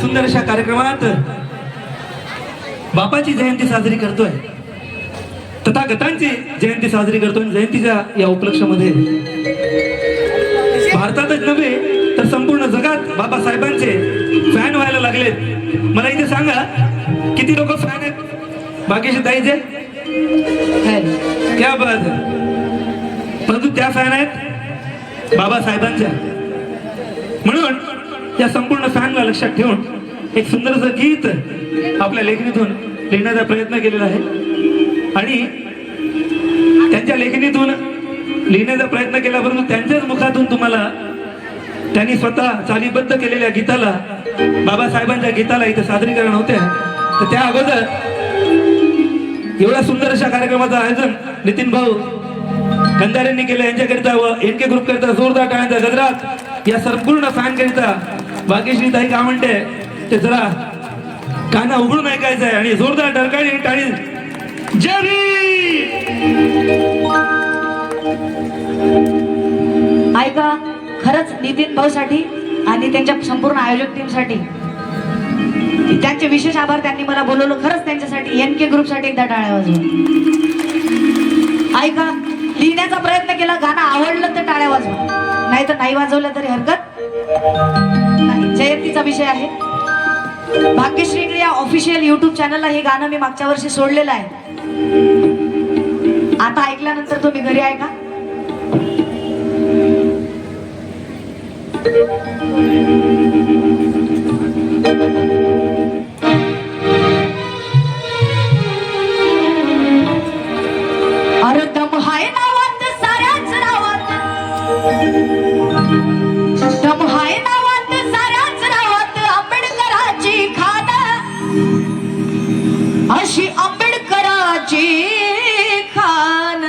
सुंदर अशा कार्यक्रमात बापाची जयंती साजरी करतोय, तथागतांची जयंती साजरी करतोय। जयंतीच्या या उपलक्षामध्ये भारतातच नव्हे तर संपूर्ण जगात बाबासाहेबांचे फॅन व्हायला लागलेत। मला इथे सांगा किती लोक फॅन आहेत भाग्यश्री ताईचे? क्या बात है। परंतु त्या फॅन आहेत बाबासाहेबांच्या, म्हणून या संपूर्ण फॅनला लक्षात ठेवून एक सुंदरसं गीत आपल्या लेखणीतून लिहिण्याचा प्रयत्न केलेला आहे आणि त्यांच्या लेखणीतून लिहिण्याचा प्रयत्न केला, परंतु त्यांच्याच मुखातून तुम्हाला त्यांनी स्वतः चालीबद्ध केलेल्या गीताला, बाबासाहेबांच्या गीताला इथे सादरीकरण होते। तर त्या अगोदर एवढ्या सुंदर अशा कार्यक्रमाचं आयोजन नितीन भाऊ कंधारेंनी केलं, यांच्याकरिता व एनके ग्रुप करिता जोरदार टाळ्यांचा गजरात। या संपूर्ण फॅन करिता भाग्यश्री ताई काय म्हणते ते जरा काना उघडून ऐकायचं आहे आणि जोरदार डरकाळी टाळी। जय भीम। ऐका, खरंच नितीन भाऊ साठी आणि त्यांच्या संपूर्ण आयोजक टीम साठी त्यांचे विशेष आभार। त्यांनी मला बोलवलं, खरंच त्यांच्यासाठी एनके ग्रुप साठी एकदा टाळ्या वाजवा। ऐका, लिहिण्याचा प्रयत्न केला, गाणं आवडलं तर टाळ्या वाजवा, नाही तर नाही वाजवलं तरी हरकत नाही। जयंतीचा विषय आहे। भाग्यश्री या ऑफिशियल युट्यूब चॅनलला हे गाणं मी मागच्या वर्षी सोडलेलं आहे। आता ऐकल्यानंतर तुम्ही घरी ऐका। अरे दम हाय नावात साऱ्याच नावात, दम हाय नावात साऱ्याच नावात, आंबेडकराची खान अशी आंबेडकराची खान।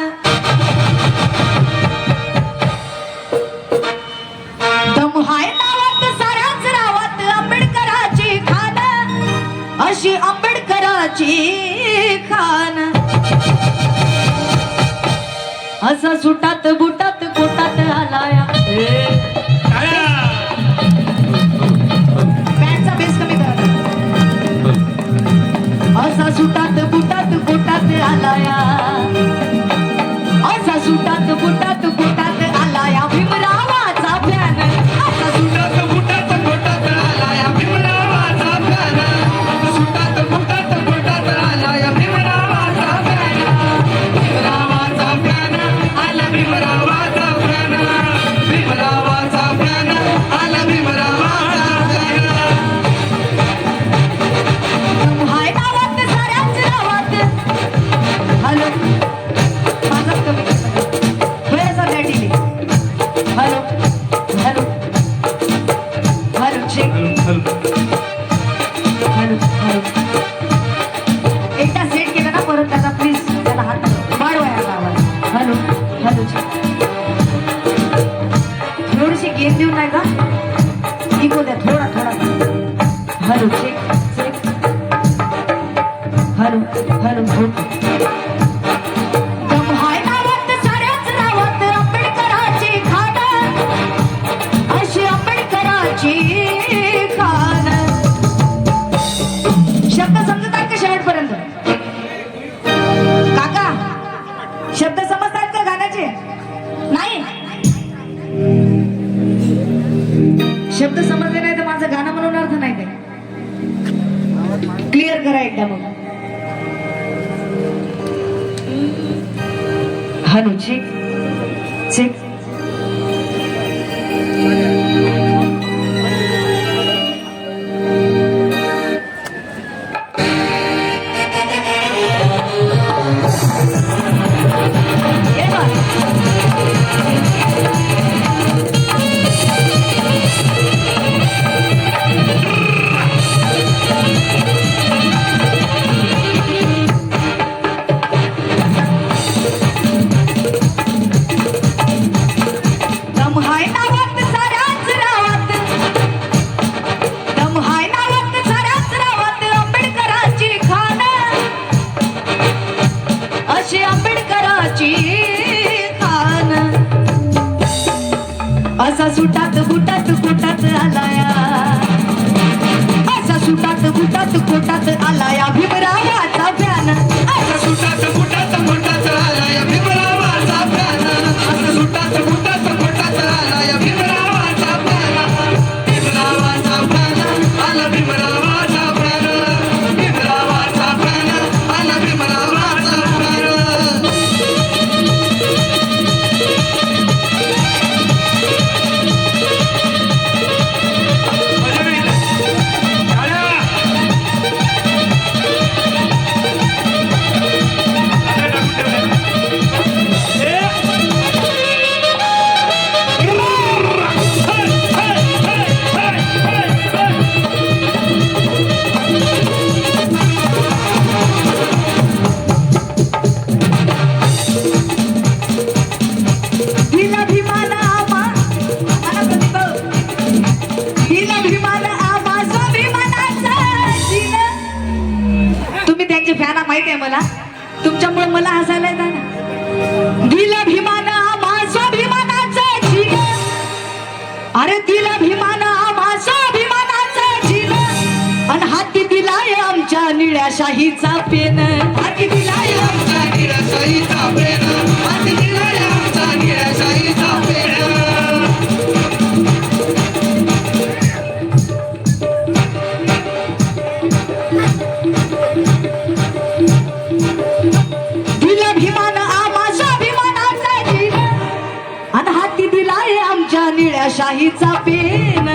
दम हाय नावात साऱ्याच नावात, आंबेडकराची खान अशी आंबेडकराची खान। असा सुटात बुटात कोटात आलाया। बँडचा बेस कमी करा। असा सुटात बुटात कोटात आलाया, असा सुटात बुटात कोटात आलाया भीमरावाचा फॅन। असा सुटात बुटात कोटात आलाया भीमरावाचा फॅन, सुटात बुटात कोटात आलाया भीमरावाचा फॅन, भीमरावाचा फॅन आला, भीमरावाचा फॅन, भीमरावाचा फॅन आला, भीमरावाचा फॅन। हाय नावात साऱ्याच नावात, हॅलो माझा कमी थोडासा बॅटिंग, hello hello hello check, hello hello एकदा सेट केलं ना परत त्याचा प्लीज त्याला हात वाढवायला आवाज। हॅलो हॅलो चेक, थोडीशी गेम देऊन नाही का, इको द्या थोडा थोडा। Hello check check, hello hello okay. दम हाय नावात साऱ्याच नावात, आंबेडकराची खान अशी आंबेडकराची खान। शब्द समजतात का शेवटपर्यंत? काका शब्द समजतात का गाण्याचे? नाही, शब्द समजले नाही तर माझं गाणं म्हणून अर्थ नाही। ते क्लिअर करा एकदा मग। हॅलो चेक चेक, असा सुटात बुटात कुटात आलाया, आला या भीमरावाचा फॅन असं सुटात फुटात फुटात आला या भीमरावाचा फॅन असं सुटात फुटात फुटात आला या भीमरावाचा फॅन भीमरावाचा फॅन आला भीमरावाचा फॅन भीमरावाचा फॅन आला भीमरावाचा फॅन दिला भीमान आमा मला प्रतिभा दिला भीमान आमा स्वाभिमानाचा दिला तुम्ही त्यांचे फॅन माहिती आहे मला तुमच्यामुळे मला हसायला येतं ना दिला भीमान आमा स्वाभिमानाचा जीव अरे दिला भीमान आमा स्वाभिमानाचा जीव आणि हाती दिलाय आमच्या निळ्या शाहीचा पेन हाती दिलाय आमचा निराशाईचा पेन हाती दिलाय आमचा निराशाईचा पेन दिला भीमान आमा स्वाभिमानाचा जीव आणि हाती दिलाय आमच्या निळ्या शाहीचा पेन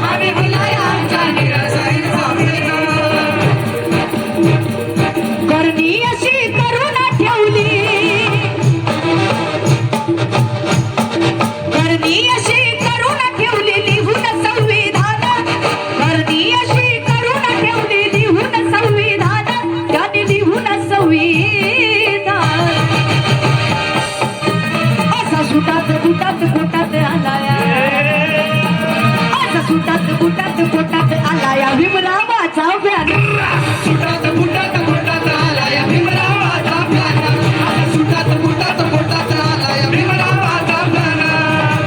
आणि दिलाय आमच्या निराशाईचा पेन करणी अशी करून ठेवली करणी अशी करून ठेवली लिहून संविधान करणी अशी करून ठेवली लिहून संविधान त्याने लिहून संविधान असा सुटात बुटात पोटात आलाया असा सुटात बुटात पोटात आलाया भीमरावाचा फॅन सुटात फुटात फुटात आला या भीमरावाचा फॅन असं सुटात फुटात फुटात आला या भीमरावाचा फॅन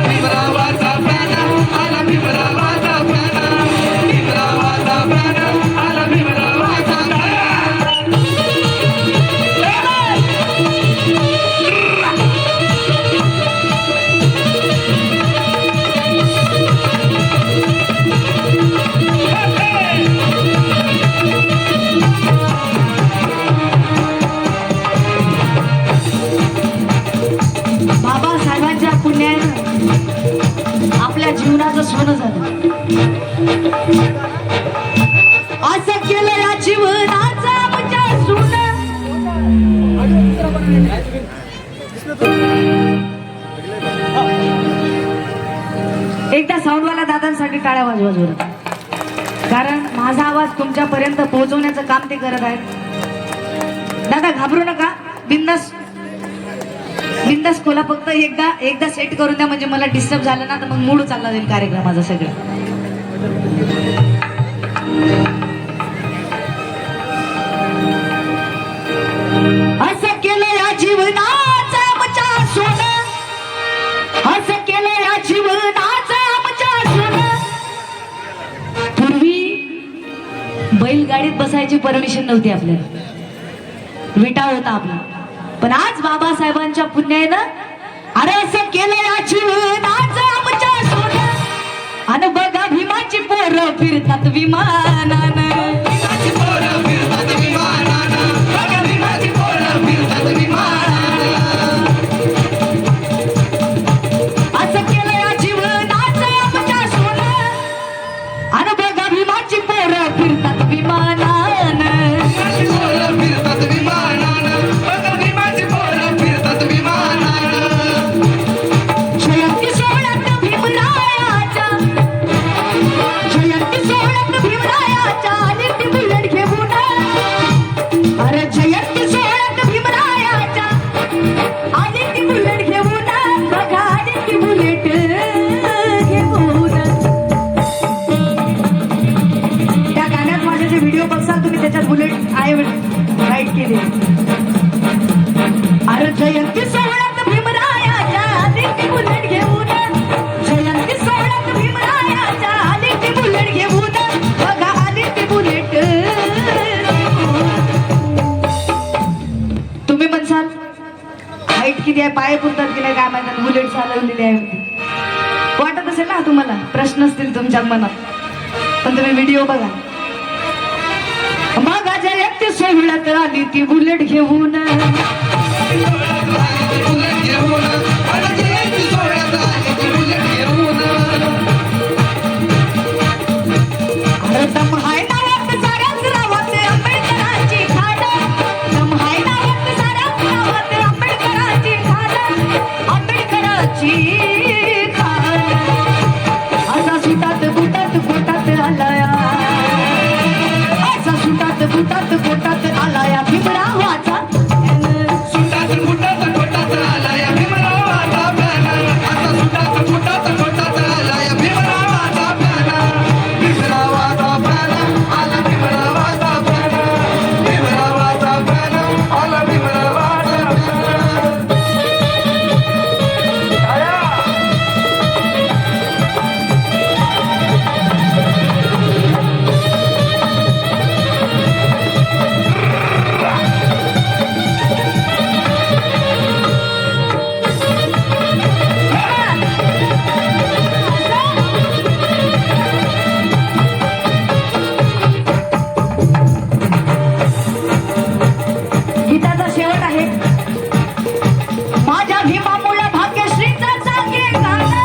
भीमरावाचा फॅन आला भीमरावाचा फॅन भीमरावाचा फॅन आला भीमरावाचा फॅन बाबासाहेबांच्या पुण्यानं आपल्या जीवनाचं सोनं झालं असं केलं या जीवनाचा आमच्या सोनं एकदा साऊंडवाला दादांसाठी टाळ्या वाजवा जोरात कारण माझा आवाज तुमच्यापर्यंत पोहोचवण्याचं काम ते करत आहेत दादा घाबरू नका बिंदास बिंदास खोला फक्त एकदा सेट करून द्या म्हणजे मला डिस्टर्ब झालं ना तर मग मूड चालला जाईल कार्यक्रमाचा सगळं असं केलं या जीवनाचं आमच्या सोनं असं केलं या जीवनाचं आमच्या सोनं पूर्वी बैलगाडीत बसायची परमिशन नव्हती आपल्याला विटा होता आपला पण आज बाबासाहेबांच्या पुण्यानं अरे असं केलं या जीवनाचं आमच्या सोनं आणि बघा भीमाची पोरं फिरतात विमानानं भीमाची पोरं फिरतात विमानानं बघा भीमाची पोरं फिरतात विमानानं असं केलं या जीवनाचं आमच्या सोनं आणि बघा भीमाची पोरं फिरतात विमानानं भीमाची पोरं फिरतात विमानानं बघा भीमाची पोरं फिरतात विमानानं जयंती सोहळ्यात भीमरायाच्या जयंती सोहळ्यात भीमरायाच्या आली ती बुलेट घेऊन अरे जयंती सोहळ्यात भीमरायाच्या आली ती बुलेट घेऊन बघा आली ती बुलेट घेऊन त्या गाण्यात माझे जे व्हिडिओ बघसाल तुम्ही त्याच्यात बुलेट आहे राईट केली अरे जयंती सोहळ्यात भीमरायाच्या आली ती बुलेट घेऊन जयंती सोहळ्यात भीमरायाच्या आली ती बुलेट घेऊन बघा पाय पुरतात की नाही काय माहिती बुलेट चालवलेली आहे म्हणते. वाटत असेल ना तुम्हाला प्रश्न असतील तुमच्या मनात पण तुम्ही व्हिडिओ बघा. बघा जयंती सोहळ्यात आली ती बुलेट घेऊन बुलेट घेऊन अरे जयंती सोहळ्यात आली ती बुलेट घेऊन अरे दम हाय ना वाट साऱ्याच गावात आंबेडकरांची खाण दम हाय ना वाट साऱ्याच गावात आंबेडकरांची खाण आंबेडकरांची खाण असा सुटात बुटात पोटात आलाया असा सुटात बुटात पोटात आलाया भीमरावाचा सुटात फुटात कोटात आलाय भीमरावाचा प्याला आता सुटात फुटात कोटात आलाय भीमरावाचा प्याला भीमरावाचा प्याला आला भीमरावाचा प्याला भीमरावाचा प्याला आला भीमरावाचा प्याला गीताचा शेवट आहे माझ्या भीमामुळे भाग्यश्रीचं चांगले गाणं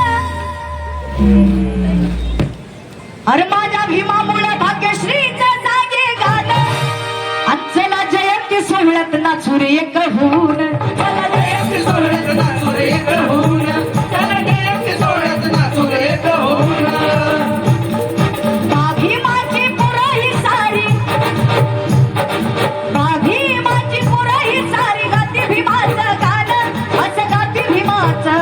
अरे माझ्या भीमामुळे भाग्यश्रीचं जागे गाणं चला जयंती सोहळ्यात नाचू रे एक होऊन चला जयंती सोहळ्यात नाचू रे एक होऊन चला जयंती सोहळ्यात नाचू रे एक होऊन भीमाची पुराही सारी भीमाची पुराही सारी गाती भीमाचं गाणं असं गाती भीमाचं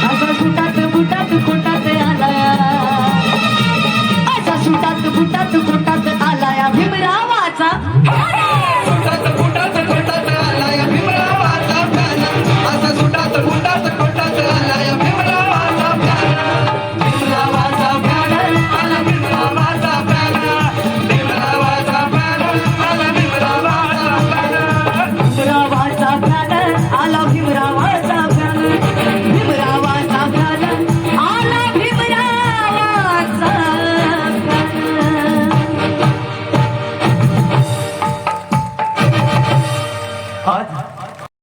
असं सुटात बुटात कोटात आलाया असा सुटात बुटात कोटात आलाया भीमरावाचा सुटात फुटात कोटात आलाय भीमरावाचा प्याला असा सुटात फुटात कोटात आलाय भीमरावाचा प्याला भीमरावाचा प्याला आला भीमरावाचा प्याला भीमरावाचा प्याला आला भीमरावाचा प्याला भीमरावाचा प्याला आला भीमरावाचा प्याला भीमरावाचा प्याला आला भीमरावाचा प्याला. आज